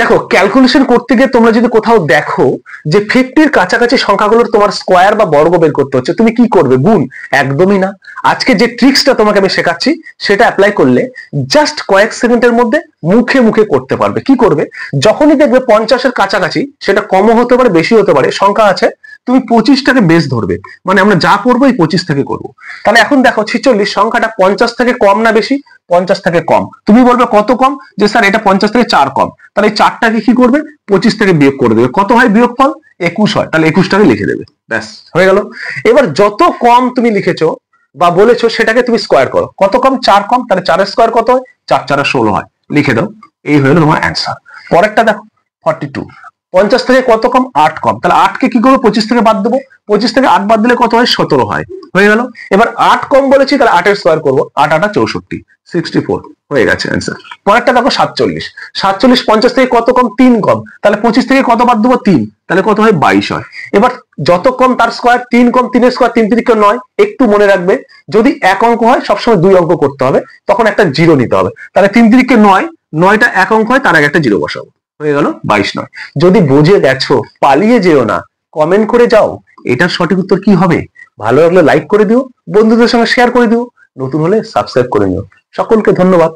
দেখো, ক্যালকুলেশন করতে গিয়ে তোমরা যদি কোথাও দেখো যে 50 কাছাকাছি সংখ্যাগুলোর তোমার স্কোয়ার বা বর্গ বের করতে হচ্ছে, তুমি কি করবে? গুণ? একদমই না। আজকে যে ট্রিক্সটা তোমাকে আমি শেখাচ্ছি সেটা অ্যাপ্লাই করলে জাস্ট কয়েক সেকেন্ডের মধ্যে মুখে মুখে করতে পারবে। কি করবে? যখনই দেখবে 50-এর কাছাকাছি, সেটা কমও হতে পারে বেশি হতে পারে, সংখ্যা আছে, তুমি 25টাকে বেস ধরবে, মানে আমরা যা করবো এই 25 থেকে করবো। তাহলে এখন দেখো 46 সংখ্যাটা 50 থেকে কম না বেশি? 50 থেকে কম। তুমি বলবে কত কম? যে স্যার এটা 50 থেকে 4 কম। তাহলে এই 4টাকে কি করবে? 25 থেকে বিয়োগ করে দেবে। কত হয় বিয়োগফল? 21 হয়। তাহলে 21টাকে লিখে দেবে, ব্যাস হয়ে গেল। এবার যত কম তুমি লিখেছো বা বলেছো সেটাকে তুমি স্কোয়ার করো। কত কম? 4 কম। তাহলে 4 এর স্কোয়ার কত হয়? 4 4 16 হয়, লিখে দাও। এই হলো তোমার অ্যান্সার। পরেরটা দেখো 42, 50 থেকে কত কম? 8 কম। তাহলে 8কে কি করবো? 25 থেকে বাদ দেবো। 25 থেকে 8 বাদ দিলে কত হয়? 17 হয়, হয়ে গেল। এবার 8 কম বলেছি, তাহলে 8 এর স্কোয়ার করবো। 8 8 64, 64 হয়ে গেছে অ্যান্সার। পরেরটা দেখো 47, 47 50 থেকে কত কম? 3 কম। তাহলে 25 থেকে কত বাদ দেবো? 3, তাহলে কত হয়? 22 হয়। এবার যত কম তার স্কোয়ার, 3 কম 3 এর স্কোয়ার, 3 3 9। একটু মনে রাখবে, যদি এক অঙ্ক হয় সবসময় 2 অঙ্ক করতে হবে, তখন একটা জিরো নিতে হবে। তাহলে 3 3 9, 9টা এক অঙ্ক হয়, তার আগে একটা জিরো বসাবো, হয়ে গেল 22 9। যদি বুঝে গেছো, পালিয়ে যেও না, কমেন্ট করে যাও এটার সঠিক উত্তর কি হবে। ভালো লাগলে লাইক করে দিও, বন্ধুদের সঙ্গে শেয়ার করে দিও, নতুন হলে সাবস্ক্রাইব করে নিও। সকলকে ধন্যবাদ।